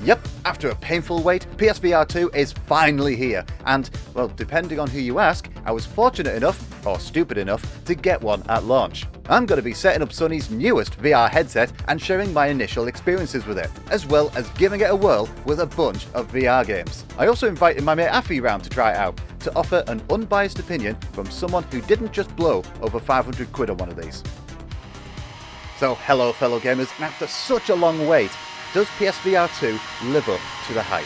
Yep, after a painful wait, PSVR2 is finally here, and, well, depending on who you ask, I was fortunate enough, or stupid enough, to get one at launch. I'm going to be setting up Sony's newest VR headset and sharing my initial experiences with it, as well as giving it a whirl with a bunch of VR games. I also invited my mate Affie round to try it out, to offer an unbiased opinion from someone who didn't just blow over 500 quid on one of these. So hello fellow gamers, and after such a long wait, does PSVR2 live up to the hype?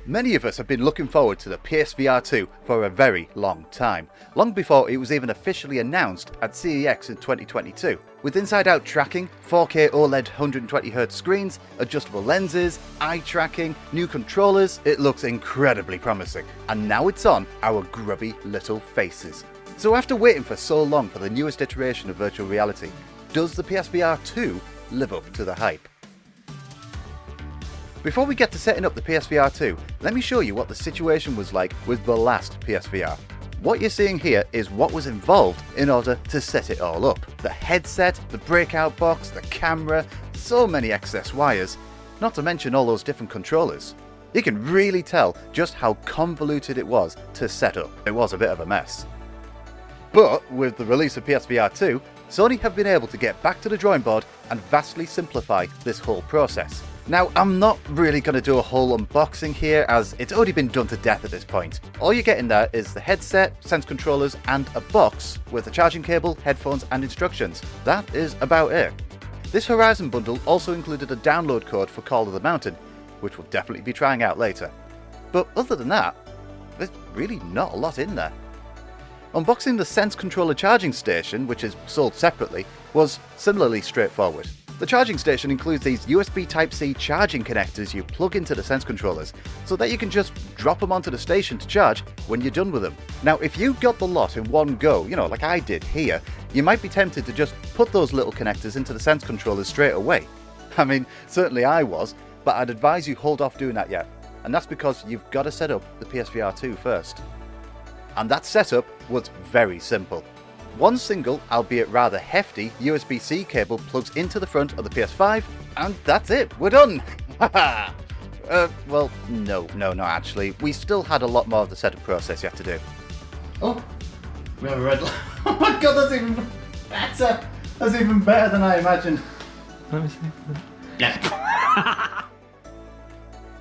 Many of us have been looking forward to the PSVR2 for a very long time, long before it was even officially announced at CEX in 2022. With inside-out tracking, 4K OLED 120Hz screens, adjustable lenses, eye tracking, new controllers, it looks incredibly promising. And now it's on our grubby little faces. So after waiting for so long for the newest iteration of virtual reality, does the PSVR2 live up to the hype? Before we get to setting up the PSVR2, let me show you what the situation was like with the last PSVR. What you're seeing here is what was involved in order to set it all up. The headset, the breakout box, the camera, so many excess wires, not to mention all those different controllers. You can really tell just how convoluted it was to set up. It was a bit of a mess. But with the release of PSVR2, Sony have been able to get back to the drawing board and vastly simplify this whole process. Now, I'm not really going to do a whole unboxing here, as it's already been done to death at this point. All you get in there is the headset, sense controllers, and a box with a charging cable, headphones, and instructions. That is about it. This Horizon bundle also included a download code for Call of the Mountain, which we'll definitely be trying out later. But other than that, there's really not a lot in there. Unboxing the Sense Controller charging station, which is sold separately, was similarly straightforward. The charging station includes these USB Type-C charging connectors you plug into the Sense controllers, so that you can just drop them onto the station to charge when you're done with them. Now, if you got the lot in one go, like I did here, you might be tempted to just put those little connectors into the Sense controllers straight away. I mean, certainly I was, but I'd advise you hold off doing that yet, and that's because you've got to set up the PSVR2 first. And that setup was very simple. One single, albeit rather hefty, USB-C cable plugs into the front of the PS5, and that's it, we're done! Well, no, actually, we still had a lot more of the setup process you have to do. Oh, we have a red light. Oh my god, that's even better! That's even better than I imagined. Let me see. Yeah.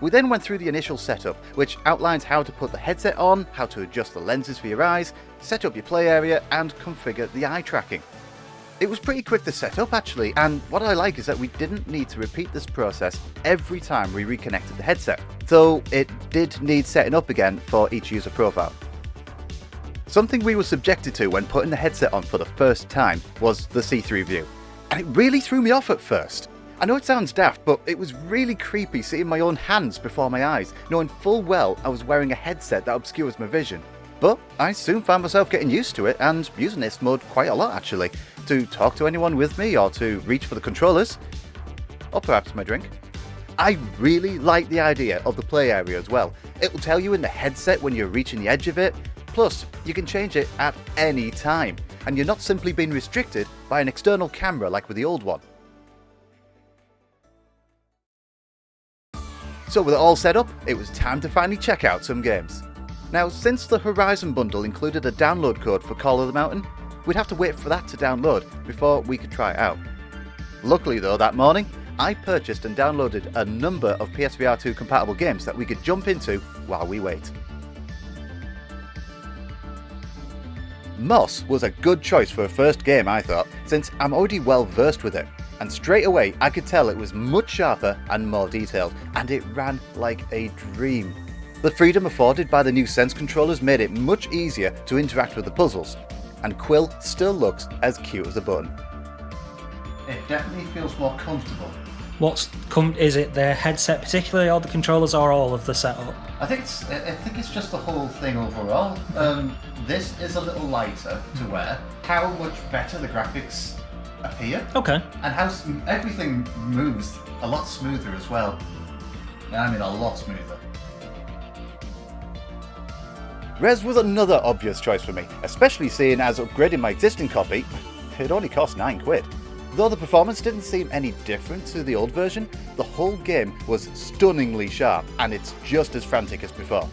We then went through the initial setup, which outlines how to put the headset on, how to adjust the lenses for your eyes, set up your play area, and configure the eye tracking. It was pretty quick to set up actually, and what I like is that we didn't need to repeat this process every time we reconnected the headset, though it did need setting up again for each user profile. Something we were subjected to when putting the headset on for the first time was the see-through view, and it really threw me off at first. I know it sounds daft, but it was really creepy seeing my own hands before my eyes, knowing full well I was wearing a headset that obscures my vision. But I soon found myself getting used to it and using this mode quite a lot actually, to talk to anyone with me or to reach for the controllers, or perhaps my drink. I really like the idea of the play area as well. It will tell you in the headset when you're reaching the edge of it, plus you can change it at any time, and you're not simply being restricted by an external camera like with the old one. So with it all set up, it was time to finally check out some games. Now, since the Horizon bundle included a download code for Call of the Mountain, we'd have to wait for that to download before we could try it out. Luckily though, that morning, I purchased and downloaded a number of PSVR2 compatible games that we could jump into while we wait. Moss was a good choice for a first game, I thought, since I'm already well versed with it. And straight away I could tell it was much sharper and more detailed, and it ran like a dream. The freedom afforded by the new Sense controllers made it much easier to interact with the puzzles, and Quill still looks as cute as a button. It definitely feels more comfortable. Is it the headset particularly, or the controllers, or all of the setup? I think it's just the whole thing overall. This is a little lighter to wear. How much better the graphics appear. Okay. And how everything moves a lot smoother as well. I mean a lot smoother. Rez was another obvious choice for me, especially seeing as upgrading my existing copy, it only cost £9. Though the performance didn't seem any different to the old version, the whole game was stunningly sharp and it's just as frantic as before.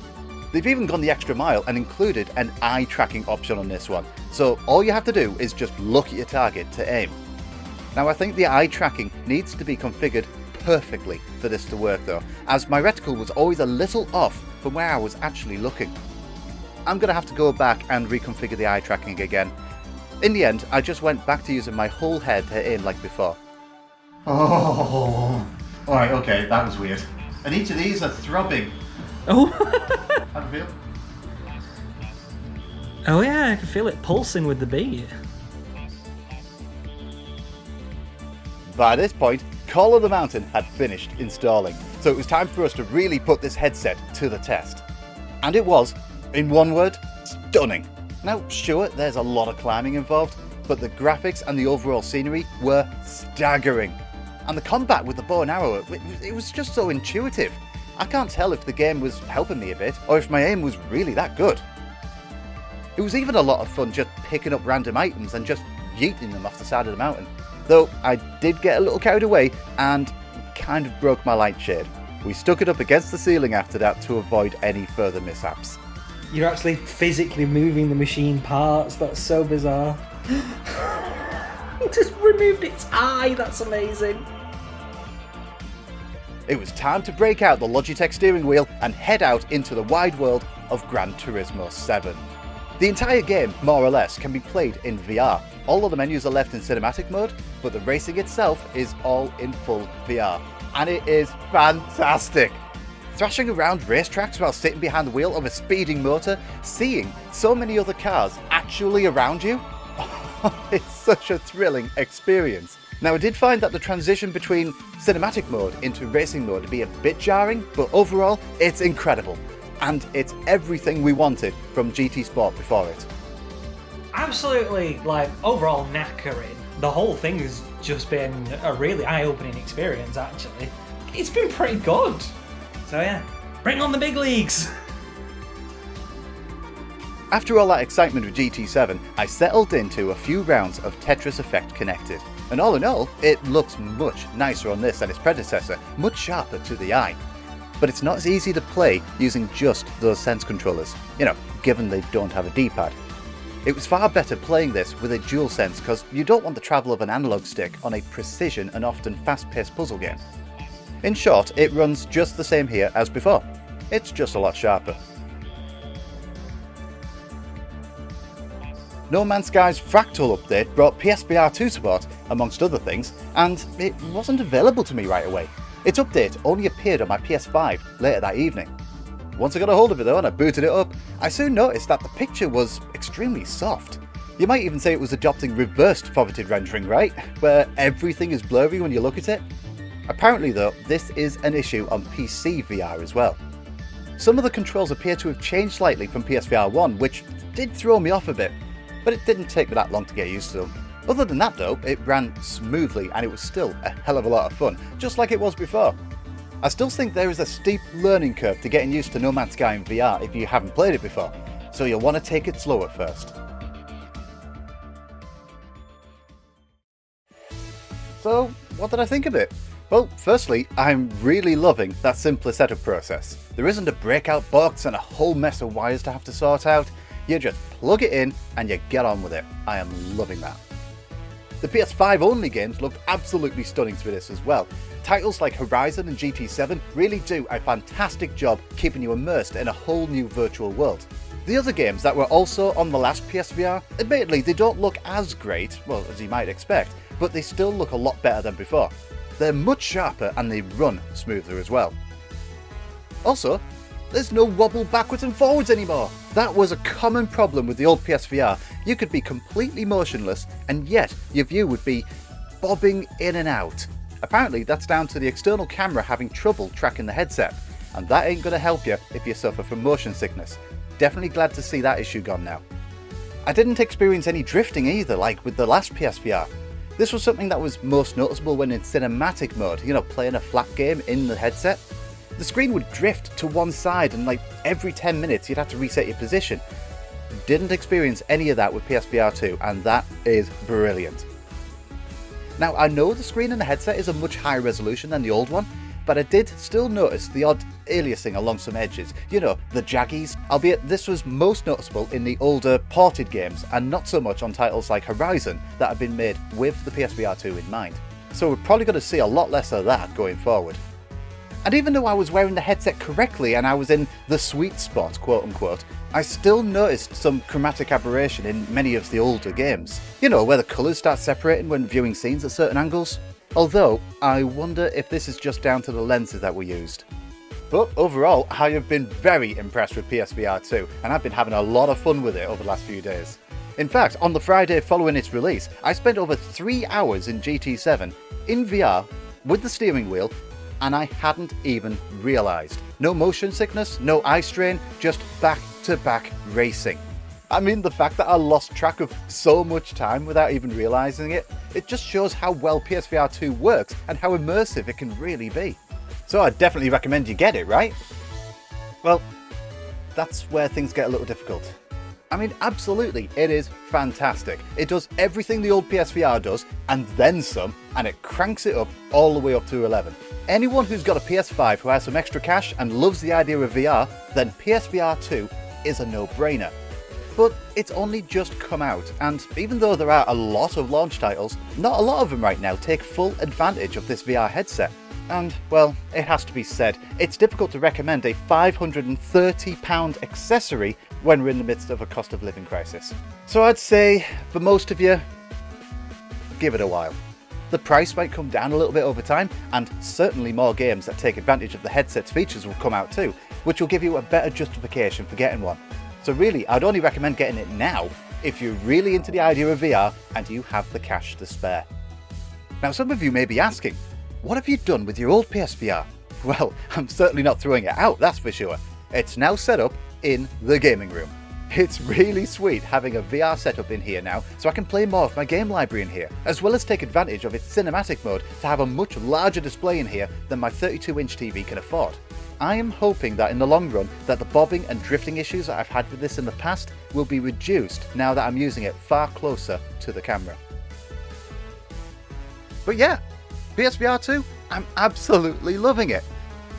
They've even gone the extra mile and included an eye tracking option on this one, so all you have to do is just look at your target to aim. Now I think the eye tracking needs to be configured perfectly for this to work though, as my reticle was always a little off from where I was actually looking. I'm going to have to go back and reconfigure the eye tracking again. In the end, I just went back to using my whole head to aim like before. Oh, alright, okay, that was weird. And each of these are throbbing. Oh. How do you feel? Oh yeah, I can feel it pulsing with the beat. By this point, Call of the Mountain had finished installing, so it was time for us to really put this headset to the test. And it was, in one word, stunning. Now sure, there's a lot of climbing involved, but the graphics and the overall scenery were staggering. And the combat with the bow and arrow, it was just so intuitive. I can't tell if the game was helping me a bit, or if my aim was really that good. It was even a lot of fun just picking up random items and just yeeting them off the side of the mountain. Though I did get a little carried away and kind of broke my light shade. We stuck it up against the ceiling after that to avoid any further mishaps. You're actually physically moving the machine parts, that's so bizarre. It just removed its eye, that's amazing. It was time to break out the Logitech steering wheel and head out into the wide world of Gran Turismo 7. The entire game, more or less, can be played in VR. All of the menus are left in cinematic mode, but the racing itself is all in full VR. And it is fantastic! Thrashing around racetracks while sitting behind the wheel of a speeding motor, seeing so many other cars actually around you, it's such a thrilling experience. Now I did find that the transition between cinematic mode into racing mode to be a bit jarring, but overall it's incredible. And it's everything we wanted from GT Sport before it. Absolutely, overall knackering. The whole thing has just been a really eye-opening experience, actually. It's been pretty good. So yeah, bring on the big leagues! After all that excitement with GT7, I settled into a few rounds of Tetris Effect Connected. And all in all, it looks much nicer on this than its predecessor, much sharper to the eye. But it's not as easy to play using just those sense controllers, given they don't have a D-pad. It was far better playing this with a dual sense because you don't want the travel of an analog stick on a precision and often fast-paced puzzle game. In short, it runs just the same here as before. It's just a lot sharper. No Man's Sky's Fractal update brought PSVR2 support, amongst other things, and it wasn't available to me right away. Its update only appeared on my PS5 later that evening. Once I got a hold of it though and I booted it up, I soon noticed that the picture was extremely soft. You might even say it was adopting reversed foveated rendering, right? Where everything is blurry when you look at it. Apparently though, this is an issue on PC VR as well. Some of the controls appear to have changed slightly from PSVR1, which did throw me off a bit, but it didn't take me that long to get used to them. Other than that though, it ran smoothly and it was still a hell of a lot of fun, just like it was before. I still think there is a steep learning curve to getting used to No Man's Sky in VR if you haven't played it before, so you'll want to take it slow at first. So, what did I think of it? Well, firstly, I'm really loving that simpler setup process. There isn't a breakout box and a whole mess of wires to have to sort out. You just plug it in and you get on with it. I am loving that. The PS5 only games looked absolutely stunning through this as well. Titles like Horizon and GT7 really do a fantastic job keeping you immersed in a whole new virtual world. The other games that were also on the last PSVR, admittedly they don't look as great, well as you might expect, but they still look a lot better than before. They're much sharper and they run smoother as well. Also, there's no wobble backwards and forwards anymore. That was a common problem with the old PSVR. You could be completely motionless and yet your view would be bobbing in and out. Apparently that's down to the external camera having trouble tracking the headset, and that ain't gonna help you if you suffer from motion sickness. Definitely glad to see that issue gone now. I didn't experience any drifting either like with the last PSVR. This was something that was most noticeable when in cinematic mode, playing a flat game in the headset. The screen would drift to one side and like every 10 minutes you'd have to reset your position. Didn't experience any of that with PSVR2, and that is brilliant. Now, I know the screen in the headset is a much higher resolution than the old one, but I did still notice the odd aliasing along some edges, the jaggies, albeit this was most noticeable in the older ported games and not so much on titles like Horizon that have been made with the PSVR2 in mind. So we're probably going to see a lot less of that going forward. And even though I was wearing the headset correctly and I was in the sweet spot, quote unquote, I still noticed some chromatic aberration in many of the older games. Where the colours start separating when viewing scenes at certain angles. Although, I wonder if this is just down to the lenses that were used. But overall, I have been very impressed with PSVR2, and I've been having a lot of fun with it over the last few days. In fact, on the Friday following its release, I spent over 3 hours in GT7, in VR, with the steering wheel, and I hadn't even realised. No motion sickness, no eye strain, just back-to-back racing. I mean, the fact that I lost track of so much time without even realising it, it just shows how well PSVR2 works and how immersive it can really be. So I'd definitely recommend you get it, right? Well, that's where things get a little difficult. I mean, absolutely, it is fantastic. It does everything the old PSVR does, and then some, and it cranks it up all the way up to 11. Anyone who's got a PS5 who has some extra cash and loves the idea of VR, then PSVR2 is a no-brainer. But it's only just come out, and even though there are a lot of launch titles, not a lot of them right now take full advantage of this VR headset. And, well, it has to be said, it's difficult to recommend a £530 accessory when we're in the midst of a cost of living crisis. So I'd say, for most of you, give it a while. The price might come down a little bit over time, and certainly more games that take advantage of the headset's features will come out too, which will give you a better justification for getting one. So really, I'd only recommend getting it now if you're really into the idea of VR and you have the cash to spare. Now, some of you may be asking, what have you done with your old PSVR? Well, I'm certainly not throwing it out, that's for sure. It's now set up in the gaming room. It's really sweet having a VR setup in here now, so I can play more of my game library in here, as well as take advantage of its cinematic mode to have a much larger display in here than my 32-inch TV can afford. I am hoping that in the long run that the bobbing and drifting issues that I've had with this in the past will be reduced now that I'm using it far closer to the camera. But yeah, PSVR 2, I'm absolutely loving it.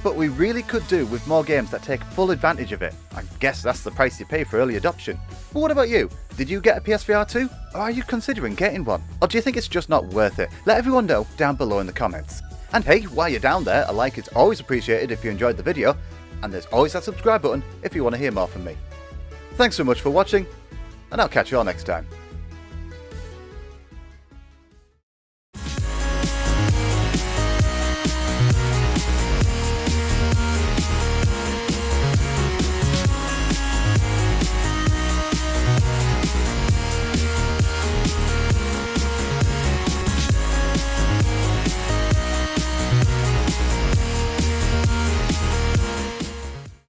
But we really could do with more games that take full advantage of it. I guess that's the price you pay for early adoption. But what about you? Did you get a PSVR 2? Or are you considering getting one? Or do you think it's just not worth it? Let everyone know down below in the comments. And hey, while you're down there, a like is always appreciated if you enjoyed the video, and there's always that subscribe button if you want to hear more from me. Thanks so much for watching, and I'll catch you all next time.